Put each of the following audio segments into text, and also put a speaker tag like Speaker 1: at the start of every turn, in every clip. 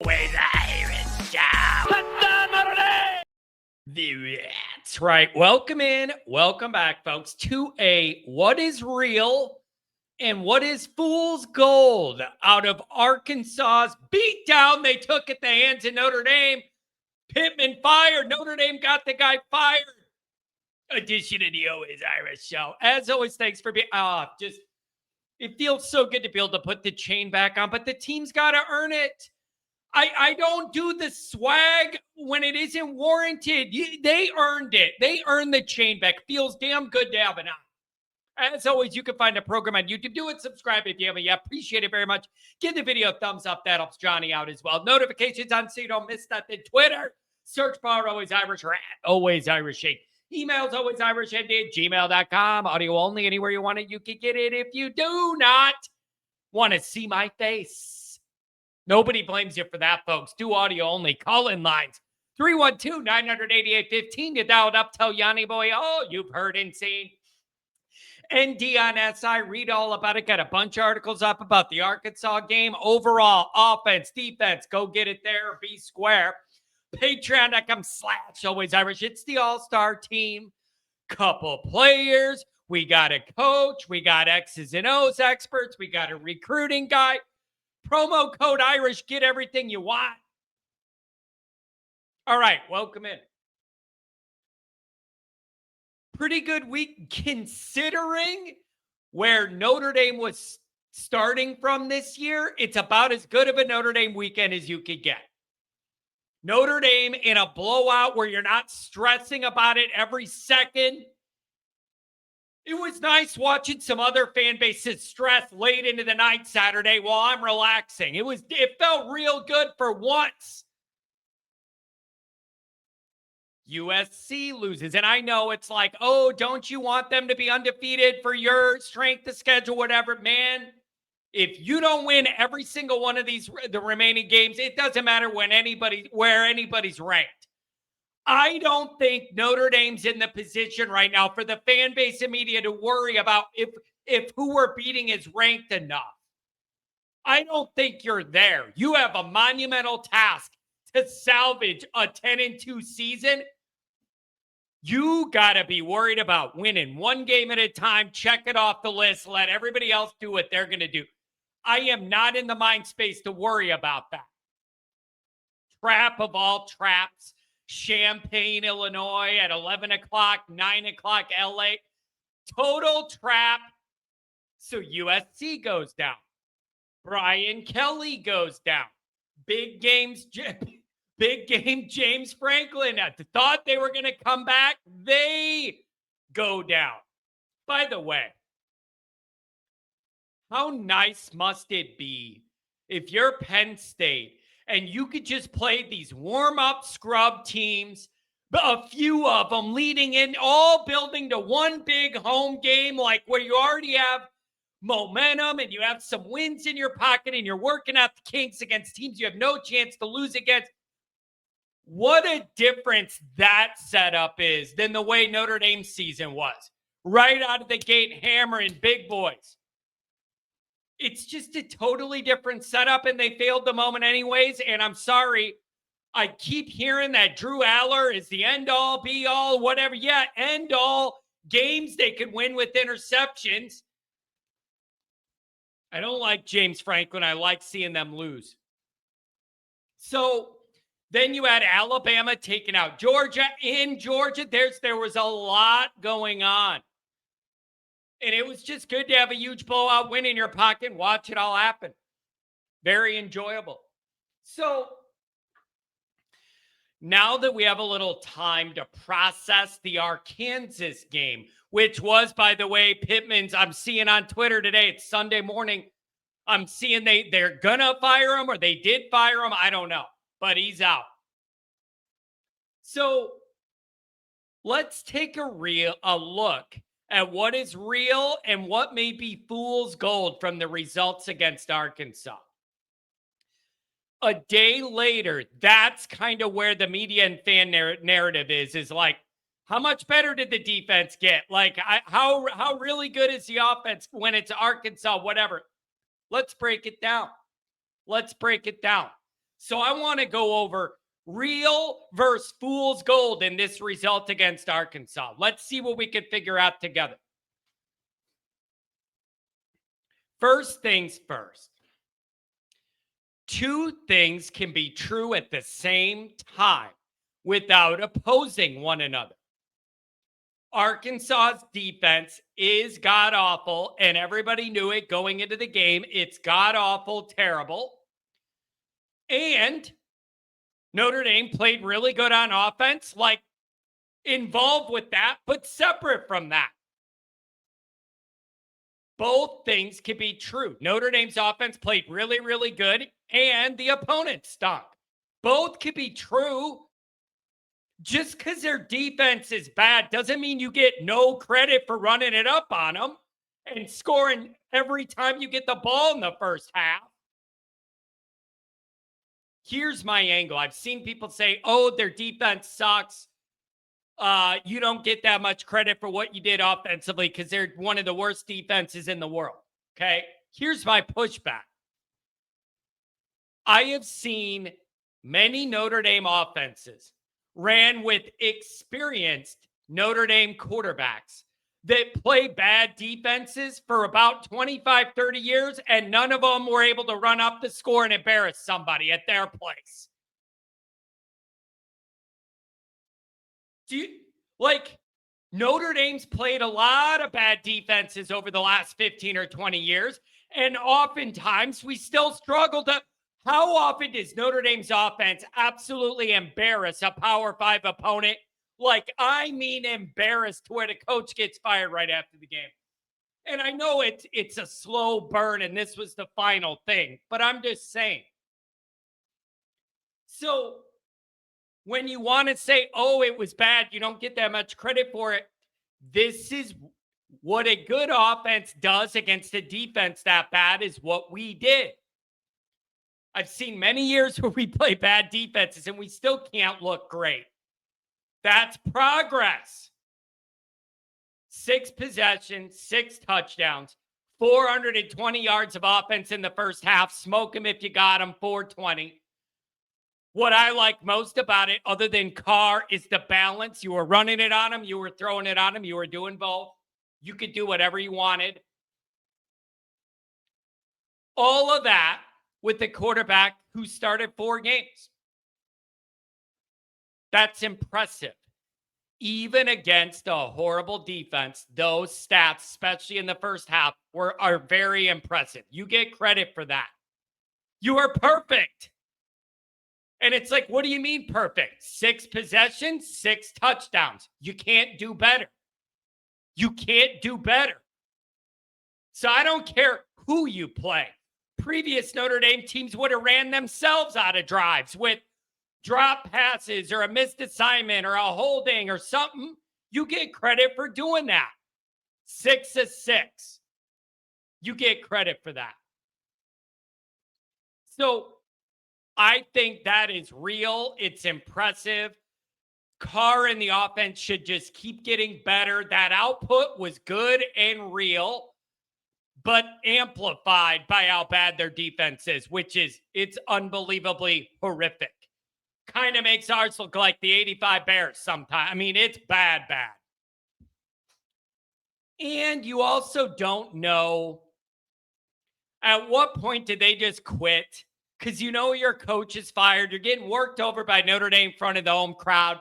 Speaker 1: With Irish Show. That's right. Welcome in. Welcome back, folks, to a What is Real and What is Fool's Gold out of Arkansas's beatdown they took at the hands of Notre Dame. Pittman fired. Notre Dame got the guy fired. Edition of the Always Irish Show. As always, thanks for being it feels so good to be able to put the chain back on, but the team's got to earn it. I don't do the swag when it isn't warranted. They earned it. They earned the chain back. Feels damn good to have it on. As always, you can find the program on YouTube. Do it. Subscribe if you haven't yet. Appreciate it very much. Give the video a thumbs up. That helps Johnny out as well. Notifications on so you don't miss nothing. Twitter. Search bar Always Irish or at Always Irishing. Emails alwaysirishnd@gmail.com. Audio only. Anywhere you want it, you can get it. If you do not want to see my face, nobody blames you for that, folks. Do audio only. Call-in lines. 312-988-15. You dial it up. Tell Yanni Boy, oh, you've heard and seen. ND on SI. Read all about it. Got a bunch of articles up about the Arkansas game. Overall, offense, defense. Go get it there. Be square. Patreon.com/Always Irish. It's the all-star team. Couple players. We got a coach. We got X's and O's experts. We got a recruiting guy. Promo code Irish, get everything you want. All right, welcome in. Pretty good week considering where Notre Dame was starting from this year. It's about as good of a Notre Dame weekend as you could get. Notre Dame in a blowout where you're not stressing about it every second. It was nice watching some other fan bases stress late into the night Saturday while I'm relaxing. It felt real good for once. USC loses. And I know it's like, oh, don't you want them to be undefeated for your strength of schedule, whatever? Man, if you don't win every single one of the remaining games, it doesn't matter where anybody's ranked. I don't think Notre Dame's in the position right now for the fan base and media to worry about if who we're beating is ranked enough. I don't think you're there. You have a monumental task to salvage a 10-2 season. You got to be worried about winning one game at a time, check it off the list, let everybody else do what they're going to do. I am not in the mind space to worry about that. Trap of all traps. Champaign, Illinois at 11 o'clock, 9 o'clock, LA. Total trap. So USC goes down. Brian Kelly goes down. Big game James Franklin. I thought they were going to come back. They go down. By the way, how nice must it be if you're Penn State and you could just play these warm-up scrub teams, a few of them leading in, all building to one big home game, like where you already have momentum and you have some wins in your pocket and you're working out the kinks against teams you have no chance to lose against. What a difference that setup is than the way Notre Dame's season was. Right out of the gate, hammering big boys. It's just a totally different setup, and they failed the moment anyways, and I'm sorry. I keep hearing that Drew Aller is the end-all, be-all, whatever. Yeah, end-all games they could win with interceptions. I don't like James Franklin. I like seeing them lose. So then you had Alabama taking out Georgia. In Georgia, there was a lot going on. And it was just good to have a huge blowout win in your pocket and watch it all happen. Very enjoyable. So now that we have a little time to process the Arkansas game, which was, by the way, Pittman's, I'm seeing on Twitter today, it's Sunday morning, I'm seeing they're going to fire him or they did fire him. I don't know, but he's out. So let's take a look at what is real and what may be fool's gold from the results against Arkansas. A day later, that's kind of where the media and fan narrative is like, how much better did the defense get? Like, how really good is the offense when it's Arkansas, whatever. Let's break it down. So I want to go over real versus fool's gold in this result against Arkansas. Let's see what we can figure out together. First things first. Two things can be true at the same time without opposing one another. Arkansas's defense is god awful, and everybody knew it going into the game. It's god awful, terrible. And Notre Dame played really good on offense, like involved with that, but separate from that. Both things can be true. Notre Dame's offense played really, really good, and the opponent stunk. Both could be true. Just because their defense is bad doesn't mean you get no credit for running it up on them and scoring every time you get the ball in the first half. Here's my angle. I've seen people say, oh, their defense sucks. You don't get that much credit for what you did offensively because they're one of the worst defenses in the world. Okay. Here's my pushback. I have seen many Notre Dame offenses ran with experienced Notre Dame quarterbacks that play bad defenses for about 25, 30 years, and none of them were able to run up the score and embarrass somebody at their place. Notre Dame's played a lot of bad defenses over the last 15 or 20 years, and oftentimes we still struggle to. How often does Notre Dame's offense absolutely embarrass a Power 5 opponent? Like, I mean embarrassed to where the coach gets fired right after the game. And I know it's a slow burn and this was the final thing, but I'm just saying. So when you want to say, oh, it was bad, you don't get that much credit for it. This is what a good offense does against a defense that bad is what we did. I've seen many years where we play bad defenses and we still can't look great. That's progress. 6 possessions, 6 touchdowns, 420 yards of offense in the first half. Smoke them if you got them, 420. What I like most about it, other than Carr, is the balance. You were running it on him. You were throwing it on him. You were doing both. You could do whatever you wanted. All of that with the quarterback who started 4 games. That's impressive. Even against a horrible defense, those stats, especially in the first half, are very impressive. You get credit for that. You are perfect. And it's like, what do you mean perfect? 6 possessions, 6 touchdowns. You can't do better. You can't do better. So I don't care who you play. Previous Notre Dame teams would have ran themselves out of drives with drop passes or a missed assignment or a holding or something. You get credit for doing that. 6 of 6. You get credit for that. So I think that is real. It's impressive. Carr and the offense should just keep getting better. That output was good and real, but amplified by how bad their defense is, it's unbelievably horrific. Kind of makes ours look like the 85 Bears sometimes. I mean, it's bad. And you also don't know at what point did they just quit? Because you know your coach is fired. You're getting worked over by Notre Dame in front of the home crowd.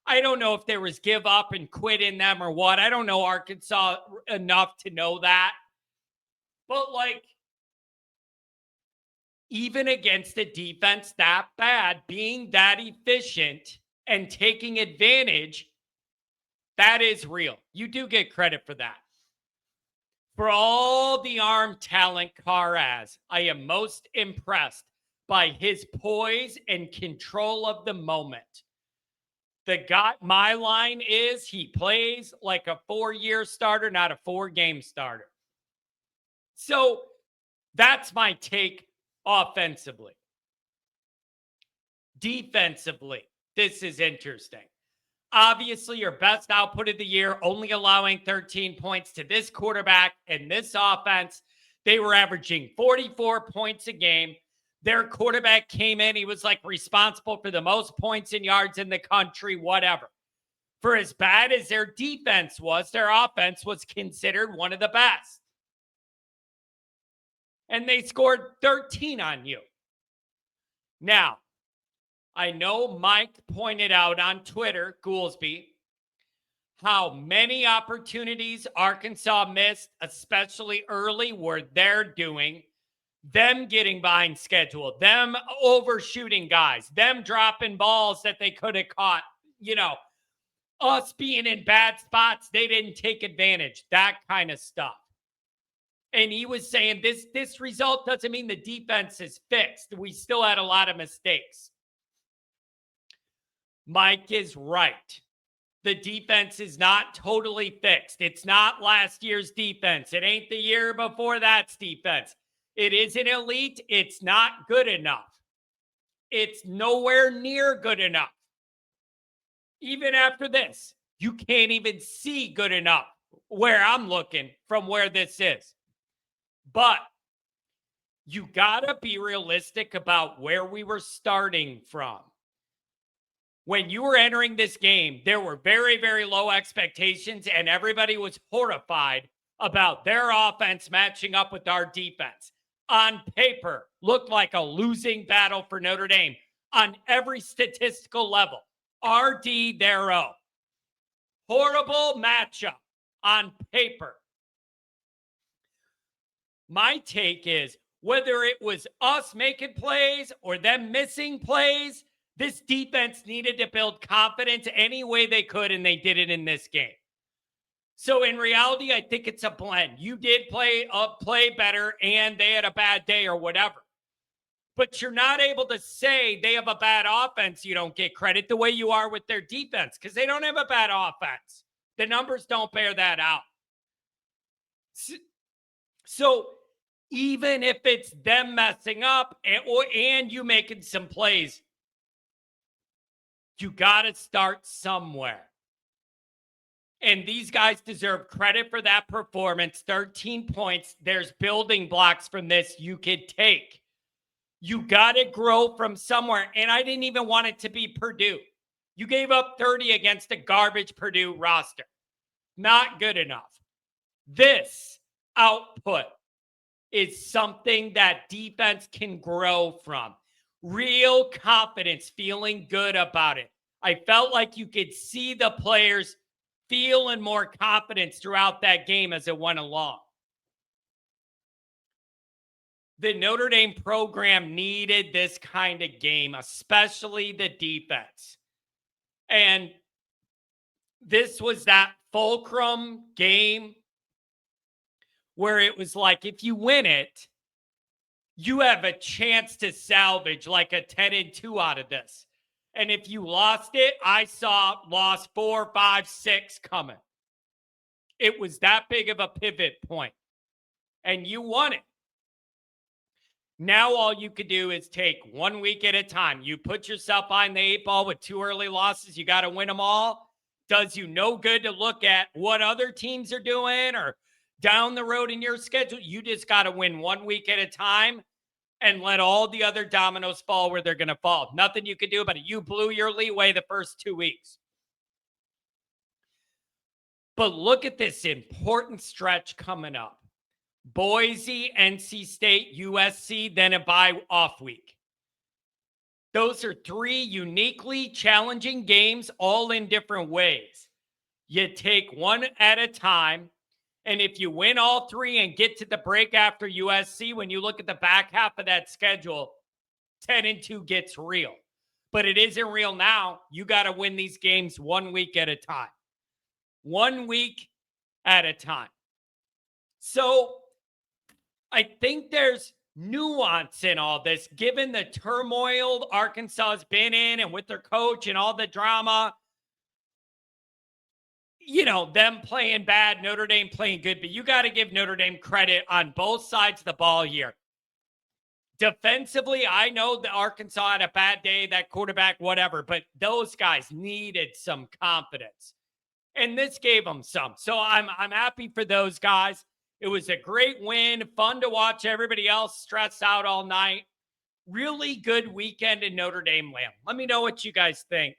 Speaker 1: I don't know if there was give up and quit in them or what. I don't know Arkansas enough to know that. But, even against a defense that bad, being that efficient and taking advantage, that is real. You do get credit for that. For all the arm talent Carr has, I am most impressed by his poise and control of the moment. My line is he plays like a 4-year starter, not a 4-game starter. So that's my take offensively. Defensively, this is interesting. Obviously, your best output of the year, only allowing 13 points to this quarterback and this offense. They were averaging 44 points a game. Their quarterback came in. He was like responsible for the most points and yards in the country, whatever. For as bad as their defense was, their offense was considered one of the best. And they scored 13 on you. Now, I know Mike pointed out on Twitter, Goolsby, how many opportunities Arkansas missed, especially early, where they're doing, them getting behind schedule, them overshooting guys, them dropping balls that they could have caught, us being in bad spots, they didn't take advantage, that kind of stuff. And he was saying this result doesn't mean the defense is fixed. We still had a lot of mistakes. Mike is right. The defense is not totally fixed. It's not last year's defense. It ain't the year before that's defense. It isn't elite. It's not good enough. It's nowhere near good enough. Even after this, you can't even see good enough where I'm looking from where this is. But you got to be realistic about where we were starting from. When you were entering this game, there were very, very low expectations, and everybody was horrified about their offense matching up with our defense. On paper, looked like a losing battle for Notre Dame on every statistical level. RD their O. Horrible matchup on paper. My take is whether it was us making plays or them missing plays, this defense needed to build confidence any way they could, and they did it in this game. So in reality, I think it's a blend. You did play better, and they had a bad day or whatever. But you're not able to say they have a bad offense. You don't get credit the way you are with their defense because they don't have a bad offense. The numbers don't bear that out. So even if it's them messing up and you making some plays, you got to start somewhere. And these guys deserve credit for that performance. 13 points. There's building blocks from this you could take. You got to grow from somewhere. And I didn't even want it to be Purdue. You gave up 30 against a garbage Purdue roster. Not good enough. This output is something that defense can grow from. Real confidence, feeling good about it. I felt like you could see the players feeling more confidence throughout that game as it went along. The Notre Dame program needed this kind of game, especially the defense. And this was that fulcrum game where it was like, if you win it, you have a chance to salvage like a 10-2 out of this. And if you lost it, I saw loss 4, 5, 6 coming. It was that big of a pivot point. And you won it. Now all you could do is take 1 week at a time. You put yourself behind the 8 ball with 2 early losses. You got to win them all. Does you no good to look at what other teams are doing or down the road in your schedule. You just got to win 1 week at a time and let all the other dominoes fall where they're going to fall. Nothing you could do about it. You blew your leeway the first 2 weeks. But look at this important stretch coming up. Boise, NC State, USC, then a bye off week. Those are 3 uniquely challenging games, all in different ways. You take one at a time. And if you win all 3 and get to the break after USC, when you look at the back half of that schedule, 10-2 gets real. But it isn't real now. You got to win these games 1 week at a time. 1 week at a time. So I think there's nuance in all this, given the turmoil Arkansas has been in and with their coach and all the drama. Them playing bad, Notre Dame playing good, but you got to give Notre Dame credit on both sides of the ball here. Defensively, I know that Arkansas had a bad day, that quarterback, whatever, but those guys needed some confidence. And this gave them some. So I'm happy for those guys. It was a great win, fun to watch everybody else stressed out all night. really good weekend in Notre Dame land. Let me know what you guys think.